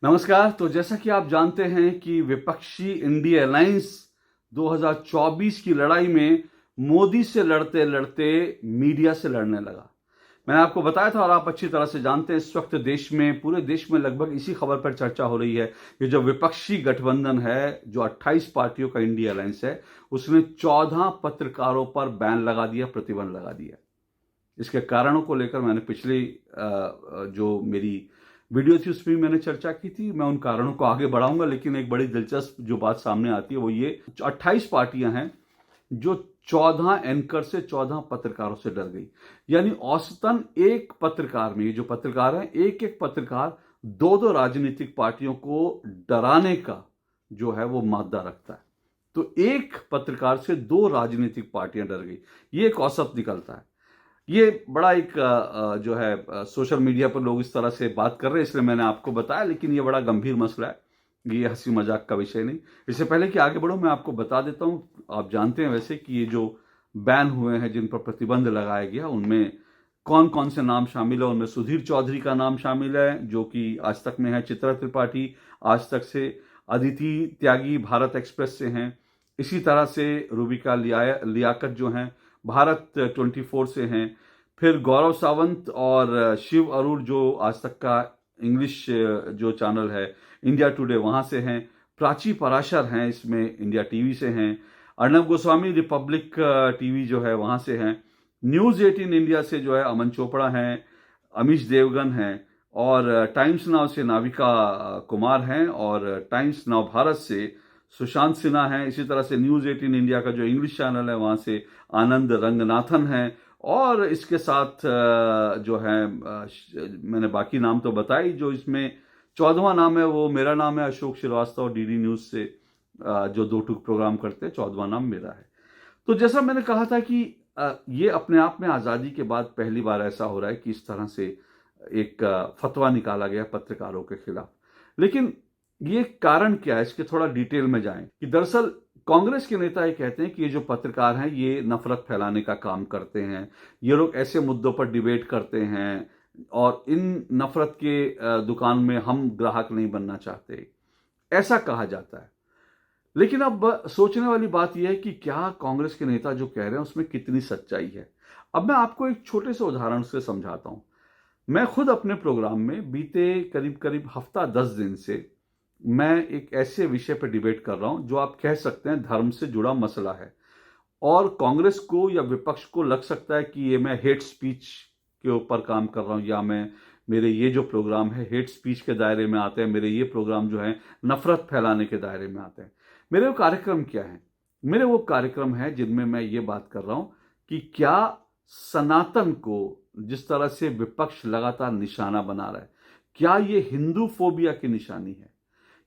नमस्कार। तो जैसा कि आप जानते हैं कि विपक्षी इंडिया अलायंस 2024 की लड़ाई में मोदी से लड़ते लड़ते मीडिया से लड़ने लगा। मैंने आपको बताया था और आप अच्छी तरह से जानते हैं, इस वक्त देश में, पूरे देश में लगभग इसी खबर पर चर्चा हो रही है कि जो विपक्षी गठबंधन है, जो 28 पार्टियों का इंडिया अलायंस है, उसने 14 पत्रकारों पर बैन लगा दिया, प्रतिबंध लगा दिया। इसके कारणों को लेकर मैंने पिछली जो मेरी वीडियो थी उसमें भी मैंने चर्चा की थी। मैं उन कारणों को आगे बढ़ाऊंगा, लेकिन एक बड़ी दिलचस्प जो बात सामने आती है वो ये, 28 पार्टियां हैं जो 14 एंकर से, 14 पत्रकारों से डर गई। यानी औसतन एक पत्रकार में, ये जो पत्रकार है, एक एक पत्रकार दो दो राजनीतिक पार्टियों को डराने का जो है वो मादा रखता है। तो एक पत्रकार से दो राजनीतिक पार्टियां डर गई, ये एक औसत निकलता है। ये बड़ा एक जो है सोशल मीडिया पर लोग इस तरह से बात कर रहे हैं, इसलिए मैंने आपको बताया, लेकिन ये बड़ा गंभीर मसला है, ये हंसी मजाक का विषय नहीं। इससे पहले कि आगे बढ़ो, मैं आपको बता देता हूं, आप जानते हैं वैसे कि ये जो बैन हुए हैं, जिन पर प्रतिबंध लगाया गया, उनमें कौन कौन से नाम शामिल है। उनमें सुधीर चौधरी का नाम शामिल है, जो कि आज तक में है, चित्रा त्रिपाठी आज तक से, अदिति त्यागी भारत एक्सप्रेस से हैं, इसी तरह से रूबिका लियाकत जो हैं भारत 24 से हैं, फिर गौरव सावंत और शिव अरूर जो आज तक का इंग्लिश जो चैनल है इंडिया टुडे वहां से हैं, प्राची पराशर हैं इसमें इंडिया टीवी से हैं, अर्नब गोस्वामी रिपब्लिक टीवी जो है वहां से हैं, न्यूज 18 इंडिया से जो है अमन चोपड़ा हैं, अमीश देवगन हैं, और टाइम्स नाउ से नाविका कुमार हैं, और टाइम्स नाउ भारत से सुशांत सिन्हा हैं। इसी तरह से न्यूज 18 इंडिया का जो इंग्लिश चैनल है वहां से आनंद रंगनाथन हैं, और इसके साथ जो है मैंने बाकी नाम तो बताई, जो इसमें 14वां नाम है वो मेरा नाम है, अशोक श्रीवास्तव, डीडी न्यूज से जो दो टूक प्रोग्राम करते हैं, 14वां नाम मेरा है। तो जैसा मैंने कहा था कि ये अपने आप में आज़ादी के बाद पहली बार ऐसा हो रहा है कि इस तरह से एक फतवा निकाला गया पत्रकारों के खिलाफ। लेकिन ये कारण क्या है, इसके थोड़ा डिटेल में जाएं कि दरअसल कांग्रेस के नेता ये कहते हैं कि ये जो पत्रकार हैं ये नफरत फैलाने का काम करते हैं, ये लोग ऐसे मुद्दों पर डिबेट करते हैं, और इन नफरत के दुकान में हम ग्राहक नहीं बनना चाहते, ऐसा कहा जाता है। लेकिन अब सोचने वाली बात यह है कि क्या कांग्रेस के नेता जो कह रहे हैं उसमें कितनी सच्चाई है। अब मैं आपको एक छोटे से उदाहरण से समझाता हूं। मैं खुद अपने प्रोग्राम में बीते करीब करीब हफ्ता 10 दिन से मैं एक ऐसे विषय पर डिबेट कर रहा हूं जो आप कह सकते हैं धर्म से जुड़ा मसला है, और कांग्रेस को या विपक्ष को लग सकता है कि ये मैं हेट स्पीच के ऊपर काम कर रहा हूं, या मेरे ये जो प्रोग्राम है हेट स्पीच के दायरे में आते हैं, मेरे ये प्रोग्राम जो है नफरत फैलाने के दायरे में आते हैं। मेरे वो कार्यक्रम क्या है? मेरे वो कार्यक्रम है जिनमें मैं ये बात कर रहा हूं कि क्या सनातन को जिस तरह से विपक्ष लगातार निशाना बना रहा है, क्या ये हिंदू फोबिया की निशानी है?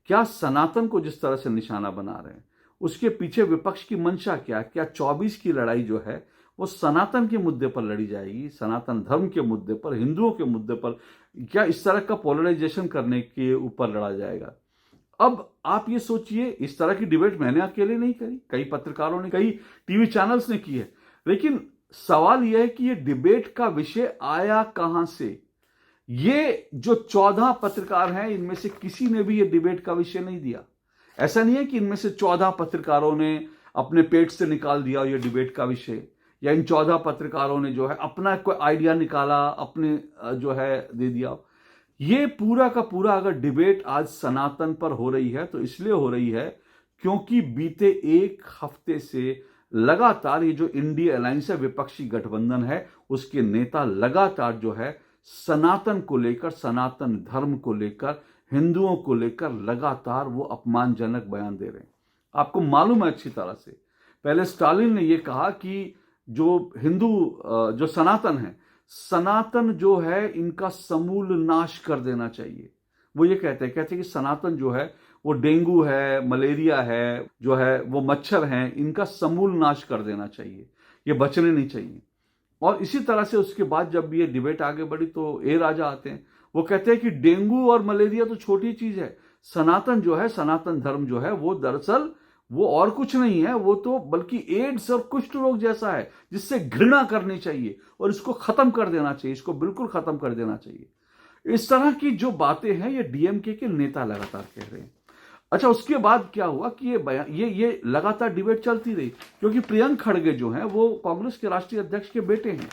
क्या सनातन को जिस तरह से निशाना बना रहे हैं उसके पीछे विपक्ष की मंशा क्या है? क्या 24 की लड़ाई जो है वो सनातन के मुद्दे पर लड़ी जाएगी, सनातन धर्म के मुद्दे पर, हिंदुओं के मुद्दे पर? क्या इस तरह का पोलराइजेशन करने के ऊपर लड़ा जाएगा? अब आप ये सोचिए, इस तरह की डिबेट मैंने अकेले नहीं करी, कई पत्रकारों ने, कई टीवी चैनल्स ने की है, लेकिन सवाल यह है कि ये डिबेट का विषय आया कहां से? ये जो 14 पत्रकार हैं इनमें से किसी ने भी ये डिबेट का विषय नहीं दिया। ऐसा नहीं है कि इनमें से 14 पत्रकारों ने अपने पेट से निकाल दिया ये डिबेट का विषय, या इन 14 पत्रकारों ने जो है अपना कोई आइडिया निकाला, अपने जो है दे दिया। ये पूरा का पूरा अगर डिबेट आज सनातन पर हो रही है तो इसलिए हो रही है क्योंकि बीते एक हफ्ते से लगातार ये जो इंडिया अलायंस है, विपक्षी गठबंधन है, उसके नेता लगातार जो है सनातन को लेकर, सनातन धर्म को लेकर, हिंदुओं को लेकर लगातार वो अपमानजनक बयान दे रहे हैं। आपको मालूम है अच्छी तरह से, पहले स्टालिन ने यह कहा कि जो हिंदू जो सनातन है, सनातन जो है इनका समूल नाश कर देना चाहिए। वो ये कहते हैं कि सनातन जो है वो डेंगू है, मलेरिया है, जो है वो मच्छर हैं, इनका समूल नाश कर देना चाहिए, ये बचने नहीं चाहिए। और इसी तरह से उसके बाद जब ये डिबेट आगे बढ़ी तो ए राजा आते हैं, वो कहते हैं कि डेंगू और मलेरिया तो छोटी चीज है, सनातन जो है, सनातन धर्म जो है वो दरअसल वो और कुछ नहीं है, वो तो बल्कि एड्स और कुष्ठ रोग जैसा है जिससे घृणा करनी चाहिए और इसको खत्म कर देना चाहिए, इसको बिल्कुल खत्म कर देना चाहिए। इस तरह की जो बातें हैं ये डीएमके के नेता लगातार कह रहे हैं। अच्छा, उसके बाद क्या हुआ कि ये लगातार डिबेट चलती रही, क्योंकि प्रियंक खड़गे जो हैं वो कांग्रेस के राष्ट्रीय अध्यक्ष के बेटे हैं।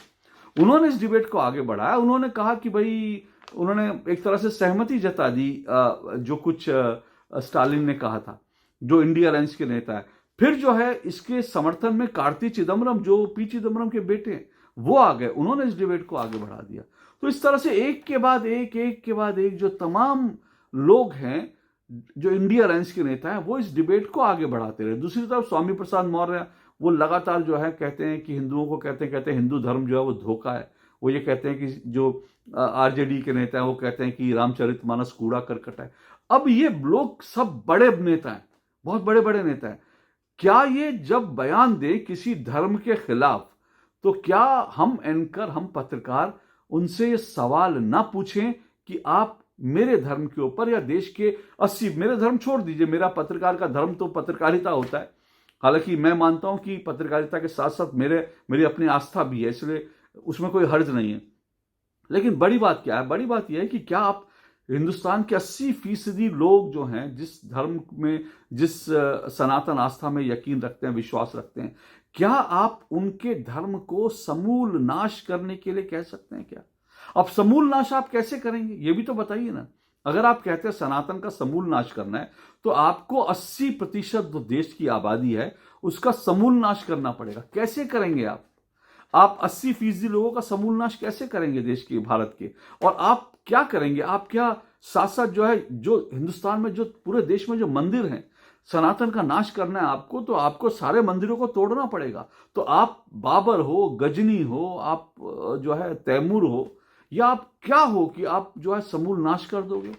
उन्होंने इस डिबेट को आगे बढ़ाया। उन्होंने कहा कि भाई, उन्होंने एक तरह से सहमति जता दी जो कुछ स्टालिन ने कहा था, जो इंडिया अलायंस के नेता है। फिर जो है इसके समर्थन में कार्ति चिदम्बरम, जो पी चिदम्बरम के बेटे हैं, वो आ गए। उन्होंने इस डिबेट को आगे बढ़ा दिया। तो इस तरह से एक के बाद एक जो तमाम लोग हैं, जो इंडिया अलायंस के नेता हैं, वो इस डिबेट को आगे बढ़ाते रहे। दूसरी तरफ स्वामी प्रसाद मौर्य, वो लगातार जो है कहते हैं कि हिंदुओं को कहते हैं हिंदू धर्म जो है वो धोखा है। वो ये कहते हैं कि जो आरजेडी के नेता हैं वो कहते हैं कि रामचरितमानस कूड़ा करकट है। अब ये लोग सब बड़े नेता हैं, बहुत बड़े बड़े नेता हैं। क्या ये जब बयान दे किसी धर्म के खिलाफ, तो क्या हम एंकर, हम पत्रकार उनसे ये सवाल ना पूछें कि आप मेरे धर्म के ऊपर या देश के 80, मेरे धर्म छोड़ दीजिए, मेरा पत्रकार का धर्म तो पत्रकारिता होता है। हालांकि मैं मानता हूं कि पत्रकारिता के साथ साथ मेरी अपनी आस्था भी है, इसलिए उसमें कोई हर्ज नहीं है। लेकिन बड़ी बात क्या है? बड़ी बात यह है कि क्या आप हिंदुस्तान के 80% लोग जो हैं, जिस धर्म में, जिस सनातन आस्था में यकीन रखते हैं, विश्वास रखते हैं, क्या आप उनके धर्म को समूल नाश करने के लिए कह सकते हैं क्या? अब समूल नाश आप कैसे करेंगे, ये भी तो बताइए ना। अगर आप कहते हैं सनातन का समूल नाश करना है, तो आपको 80% जो देश की आबादी है उसका समूल नाश करना पड़ेगा। कैसे करेंगे आप 80% लोगों का समूल नाश कैसे करेंगे देश के, भारत के? और आप क्या करेंगे? आप क्या साथ साथ जो है, जो हिंदुस्तान में, जो पूरे देश में जो मंदिर हैं, सनातन का नाश करना है आपको, तो आपको सारे मंदिरों को तोड़ना पड़ेगा। तो आप बाबर हो, गजनी हो, आप जो है तैमूर हो, या आप क्या हो कि आप जो है समूल नाश कर दोगे?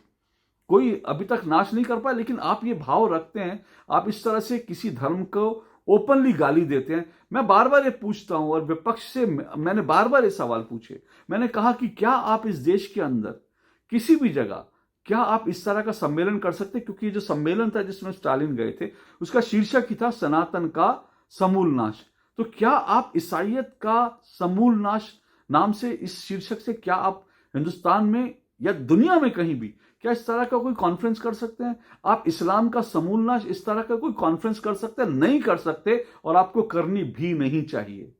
कोई अभी तक नाश नहीं कर पाया, लेकिन आप ये भाव रखते हैं, आप इस तरह से किसी धर्म को ओपनली गाली देते हैं। मैं बार बार ये पूछता हूं, और विपक्ष से मैंने बार बार ये सवाल पूछे। मैंने कहा कि क्या आप इस देश के अंदर किसी भी जगह, क्या आप इस तरह का सम्मेलन कर सकते? क्योंकि जो सम्मेलन था जिसमें स्टालिन गए थे, उसका शीर्षक ही था सनातन का समूल नाश। तो क्या आप ईसाइयत का समूल नाश नाम से, इस शीर्षक से, क्या आप हिंदुस्तान में या दुनिया में कहीं भी क्या इस तरह का कोई कॉन्फ्रेंस कर सकते हैं? आप इस्लाम का समूल नाश, इस तरह का कोई कॉन्फ्रेंस कर सकते हैं? नहीं कर सकते, और आपको करनी भी नहीं चाहिए।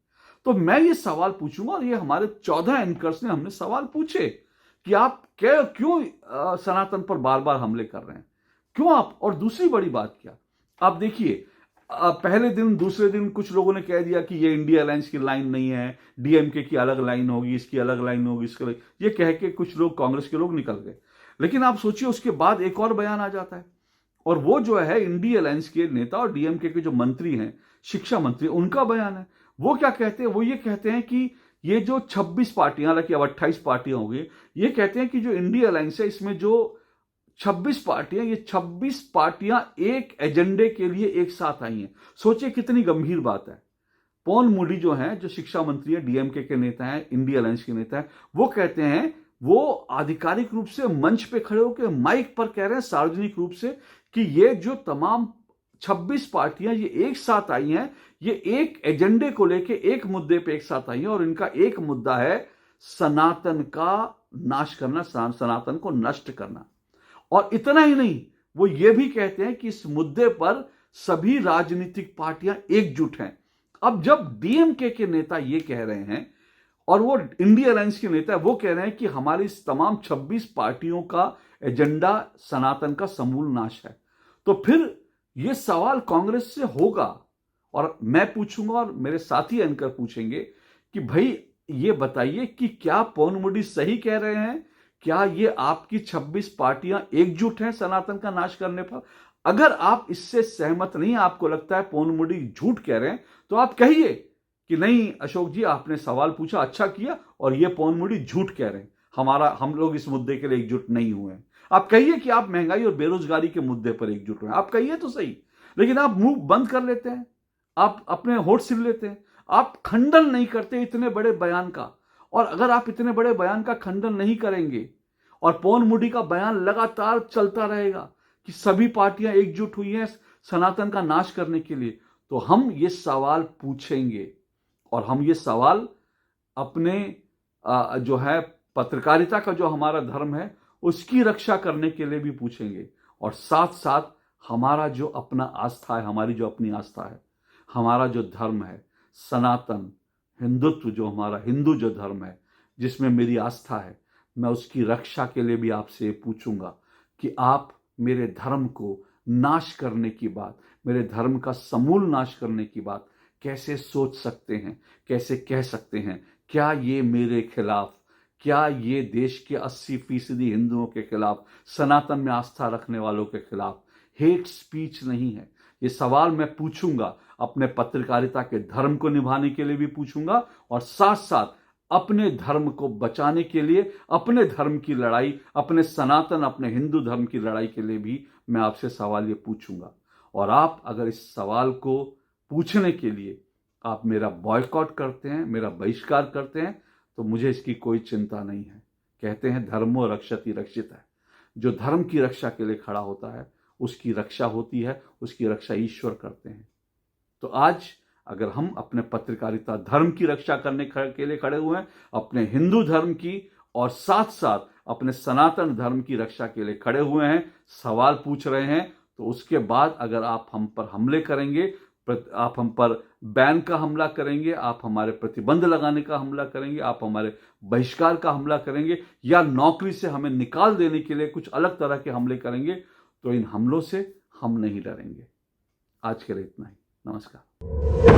तो मैं ये सवाल पूछूंगा, और ये हमारे 14 एंकर्स ने हमने सवाल पूछे कि आप क्यों सनातन पर बार बार हमले कर रहे हैं, क्यों आप? और दूसरी बड़ी बात क्या, आप देखिए, पहले दिन, दूसरे दिन कुछ लोगों ने कह दिया कि ये इंडिया अलायंस की लाइन नहीं है, डीएमके की अलग लाइन होगी, इसकी अलग लाइन होगी, इसकी अलग, ये कह के कुछ लोग, कांग्रेस के लोग, निकल गए। लेकिन आप सोचिए, उसके बाद एक और बयान आ जाता है, और वो जो है इंडिया अलायंस के नेता और डीएमके के जो मंत्री हैं, शिक्षा मंत्री, उनका बयान है। वो क्या कहते हैं? वो ये कहते हैं कि ये जो 26 पार्टियां, हालांकि अब 28 पार्टियां हो गई, ये कहते हैं कि जो इंडिया अलायंस है, इसमें जो 26 पार्टियां, ये 26 पार्टियां एक एजेंडे के लिए एक साथ आई हैं। सोचिए कितनी गंभीर बात है। पॉल मोडी जो हैं, जो शिक्षा मंत्री है, डीएमके के नेता हैं, इंडिया अलायंस के नेता हैं, वो कहते हैं, वो आधिकारिक रूप से मंच पे खड़े होकर माइक पर कह रहे हैं, सार्वजनिक रूप से, कि ये जो तमाम 26 पार्टियां ये एक साथ आई हैं, ये एक एजेंडे को लेके, एक मुद्दे पे एक साथ आई हैं, और इनका एक मुद्दा है सनातन का नाश करना, सनातन को नष्ट करना। और इतना ही नहीं, वो ये भी कहते हैं कि इस मुद्दे पर सभी राजनीतिक पार्टियां एकजुट हैं। अब जब डीएमके के नेता ये कह रहे हैं, और वो इंडिया अलायंस के नेता वो कह रहे हैं कि हमारी इस तमाम 26 पार्टियों का एजेंडा सनातन का समूल नाश है, तो फिर ये सवाल कांग्रेस से होगा, और मैं पूछूंगा, और मेरे साथी एंकर पूछेंगे कि भाई ये बताइए कि क्या पवन मोदी सही कह रहे हैं? क्या ये आपकी 26 पार्टियां एकजुट हैं सनातन का नाश करने पर? अगर आप इससे सहमत नहीं, आपको लगता है पवन मोदी झूठ कह रहे हैं, तो आप कहिए कि नहीं अशोक जी, आपने सवाल पूछा, अच्छा किया, और ये पवन मोदी झूठ कह रहे हैं, हम लोग इस मुद्दे के लिए एकजुट नहीं हुए हैं। आप कहिए कि आप महंगाई और बेरोजगारी के मुद्दे पर एकजुट हुए, आप कहिए तो सही। लेकिन आप मुंह बंद कर लेते हैं, आप अपने होठ सिल लेते हैं, आप खंडन नहीं करते इतने बड़े बयान का। और अगर आप इतने बड़े बयान का खंडन नहीं करेंगे, और पवन मोदी का बयान लगातार चलता रहेगा कि सभी पार्टियां एकजुट हुई हैं सनातन का नाश करने के लिए, तो हम ये सवाल पूछेंगे, और हम ये सवाल अपने जो है पत्रकारिता का जो हमारा धर्म है उसकी रक्षा करने के लिए भी पूछेंगे, और साथ साथ हमारा जो अपना आस्था है, हमारी जो अपनी आस्था है, हमारा जो धर्म है सनातन हिंदुत्व, जो हमारा हिंदू जो धर्म है जिसमें मेरी आस्था है, मैं उसकी रक्षा के लिए भी आपसे पूछूंगा कि आप मेरे धर्म को नाश करने की बात, मेरे धर्म का समूल नाश करने की बात कैसे सोच सकते हैं, कैसे कह सकते हैं? क्या ये मेरे खिलाफ, क्या ये देश के 80% हिंदुओं के खिलाफ, सनातन में आस्था रखने वालों के खिलाफ हेट स्पीच नहीं है? ये सवाल मैं पूछूंगा, अपने पत्रकारिता के धर्म को निभाने के लिए भी पूछूंगा, और साथ साथ अपने धर्म को बचाने के लिए, अपने धर्म की लड़ाई, अपने सनातन, अपने हिंदू धर्म की लड़ाई के लिए भी मैं आपसे सवाल ये पूछूंगा। और आप अगर इस सवाल को पूछने के लिए आप मेरा बॉयकॉट करते हैं, मेरा बहिष्कार करते हैं, तो मुझे इसकी कोई चिंता नहीं है। कहते हैं धर्मो रक्षति रक्षित है। जो धर्म की रक्षा के लिए खड़ा होता है उसकी रक्षा होती है, उसकी रक्षा ईश्वर करते हैं। तो आज अगर हम अपने पत्रकारिता धर्म की रक्षा करने के लिए खड़े हुए हैं, अपने हिंदू धर्म की और साथ साथ अपने सनातन धर्म की रक्षा के लिए खड़े हुए हैं, सवाल पूछ रहे हैं, तो उसके बाद अगर आप हम पर हमले करेंगे, आप हम पर बैन का हमला करेंगे, आप हमारे प्रतिबंध लगाने का हमला करेंगे, आप हमारे बहिष्कार का हमला करेंगे, या नौकरी से हमें निकाल देने के लिए कुछ अलग तरह के हमले करेंगे, तो इन हमलों से हम नहीं डरेंगे। आज के लिए इतना ही। नमस्कार।